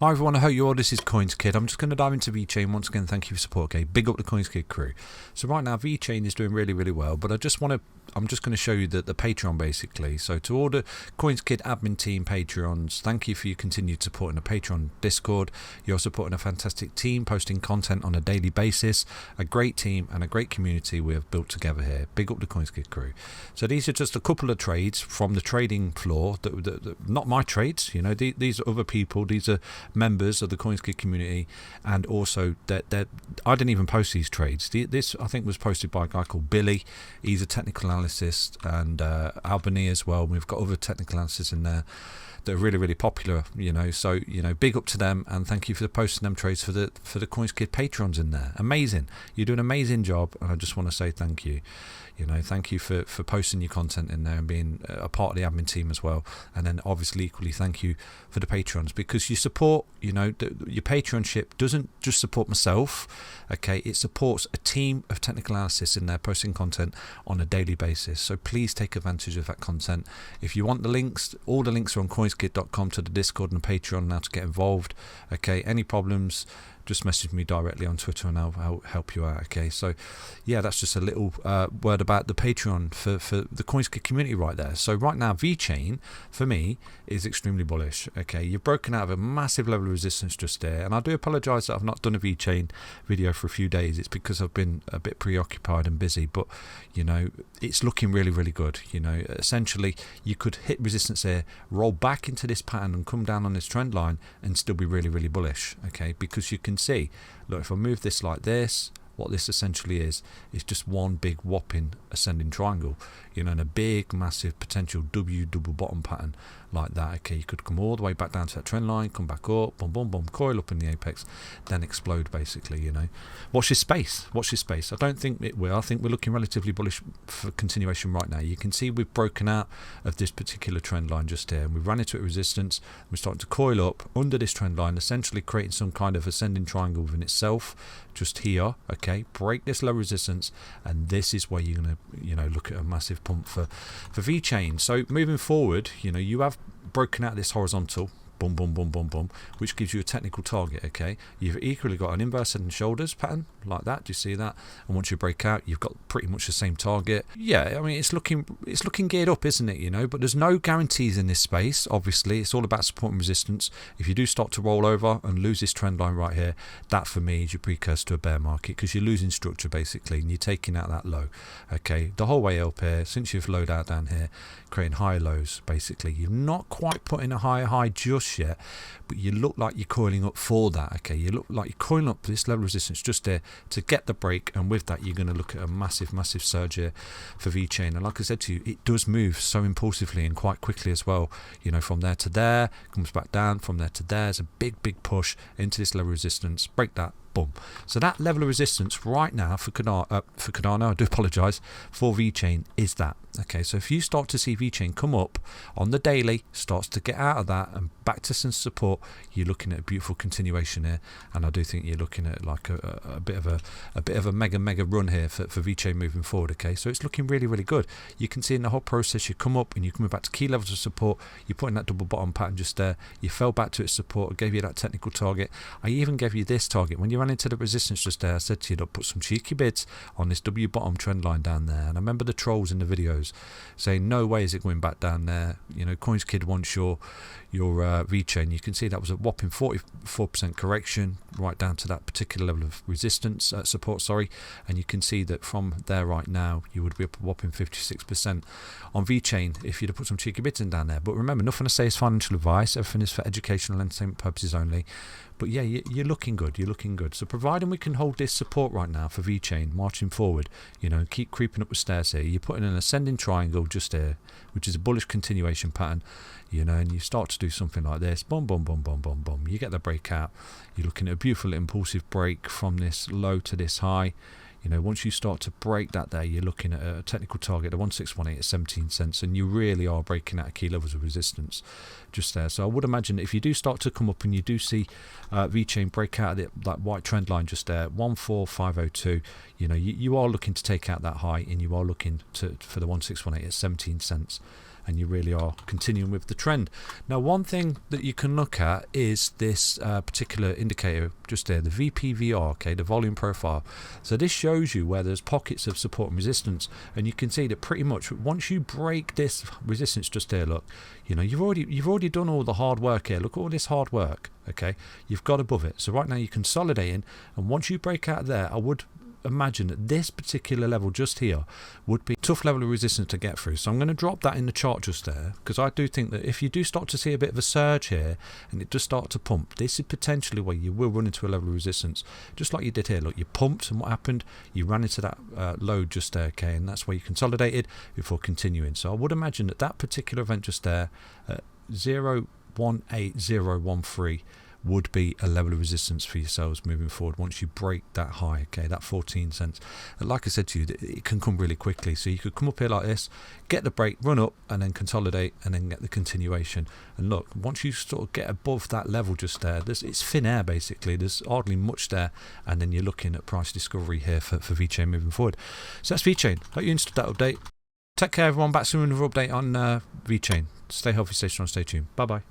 Hi everyone, I hope you're all. This is CoinsKid. I'm just going to dive into VeChain once again. Thank you for support. Okay, big up the CoinsKid crew. So right now VeChain is doing really well, but I'm just going to show you the Patreon basically. So to all the CoinsKid admin team Patreons, thank you for your continued support in the Patreon Discord. You're supporting a fantastic team, posting content on a daily basis, a great team and a great community we have built together here. Big up the CoinsKid crew. So these are just a couple of trades from the trading floor. Not my trades, you know. These are other people. These are members of the CoinsKid community, and also that I didn't even post these trades. This I think was posted by a guy called Billy. He's a technical analyst, and Albany as well. We've got other technical analysts in there that are really popular, you know. So, you know, big up to them, and thank you for posting them trades for the CoinsKid patrons in there. Amazing. You do an amazing job, and I just want to say thank you. You know, thank you for posting your content in there and being a part of the admin team as well. And then obviously equally thank you for the patrons, because you support, you know, your patronship doesn't just support myself, okay, it supports a team of technical analysts in there posting content on a daily basis. So please take advantage of that content. If you want the links, all the links are on coinskid.com to the Discord and the Patreon now to get involved. Okay, any problems, just message me directly on Twitter and I'll help you out. Okay, so yeah, that's just a little word about the Patreon for the CoinsKid community right there. So right now VeChain for me is extremely bullish. Okay, you've broken out of a massive level of resistance just there, and I do apologize that I've not done a VeChain video for a few days. It's because I've been a bit preoccupied and busy, but you know, it's looking really good. You know, essentially you could hit resistance here, roll back into this pattern and come down on this trend line and still be really bullish. Okay, because you can see, look, if I move this like this, what this essentially is just one big whopping ascending triangle, you know, and a big massive potential W double bottom pattern like that. Okay, you could come all the way back down to that trend line, come back up, boom, coil up in the apex, then explode basically. You know, watch this space. I don't think it will. I think we're looking relatively bullish for continuation right now. You can see we've broken out of this particular trend line just here, and we've run into a resistance. We're starting to coil up under this trend line, essentially creating some kind of ascending triangle within itself just here. Okay, break this low resistance, and this is where you're going to, you know, look at a massive pump for VeChain. So moving forward, you know, you have broken out this horizontal, boom, which gives you a technical target. Okay, you've equally got an inverse head and shoulders pattern like that. Do you see that? And once you break out, you've got pretty much the same target. Yeah, I mean, it's looking geared up, isn't it? You know, but there's no guarantees in this space. Obviously, it's all about support and resistance. If you do start to roll over and lose this trend line right here, that for me is your precursor to a bear market, because you're losing structure basically, and you're taking out that low. Okay, the whole way up here, since you've lowered out down here, creating higher lows basically. You're not quite putting a higher high just yet, but you look like you're coiling up for that. Okay, you look like you're coiling up for this level of resistance just there to get the break, and with that you're going to look at a massive surge here for VeChain. And like I said to you, it does move so impulsively and quite quickly as well. You know, from there to there, comes back down, from there to there, there's a big push into this level of resistance, break that, boom. So that level of resistance right now for Cardano, I do apologize, for VeChain is that. Okay, so if you start to see VeChain come up on the daily, starts to get out of that and back to some support, you're looking at a beautiful continuation here, and I do think you're looking at like a bit of a mega run here for VeChain moving forward. Okay, so it's looking really good. You can see in the whole process, you come up and you're coming back to key levels of support. You're putting that double bottom pattern just there. You fell back to its support. I gave you that technical target. I even gave you this target when you ran into the resistance just there. I said to you, look, put some cheeky bids on this W bottom trend line down there. And I remember the trolls in the videos saying, no way is it going back down there. You know, CoinsKid wants your VeChain. You can see that was a whopping 44% correction right down to that particular level of resistance support, and you can see that from there right now you would be up a whopping 56% on VeChain if you'd have put some cheeky bids in down there. But remember, nothing I say is financial advice. Everything is for educational and entertainment purposes only. But yeah, you're looking good. So providing we can hold this support right now for VeChain marching forward, you know, keep creeping up the stairs here. You're putting an ascending triangle just here, which is a bullish continuation pattern, you know, and you start to do something like this, boom, you get the breakout. You're looking at a beautiful impulsive break from this low to this high. You know, once you start to break that there, you're looking at a technical target of 1618 at 17 cents, and you really are breaking out key levels of resistance just there. So I would imagine that if you do start to come up and you do see VeChain break out of that white trend line just there, 14502, you know, you are looking to take out that high, and you are looking for the 1618 at 17 cents. and you really are continuing with the trend. Now, one thing that you can look at is this particular indicator just there, the VPVR, okay, the volume profile. So this shows you where there's pockets of support and resistance, and you can see that pretty much once you break this resistance just there, look, you know, you've already done all the hard work here. Look at all this hard work, okay? You've got above it. So right now you're consolidating, and once you break out there, I would imagine that this particular level just here would be a tough level of resistance to get through. So I'm going to drop that in the chart just there, because I do think that if you do start to see a bit of a surge here and it does start to pump, this is potentially where you will run into a level of resistance, just like you did here. Look, you pumped, and what happened? You ran into that low just there, okay, and that's where you consolidated before continuing. So I would imagine that that particular event just there, 018013, would be a level of resistance for yourselves moving forward once you break that high, okay, that 14 cents. And like I said to you, it can come really quickly. So you could come up here like this, get the break, run up, and then consolidate, and then get the continuation. And look, once you sort of get above that level just there, it's thin air basically. There's hardly much there, and then you're looking at price discovery here for VeChain moving forward. So that's VeChain. Hope you understood that update. Take care, everyone. Back soon with another update on VeChain. Stay healthy, stay strong, stay tuned. Bye bye.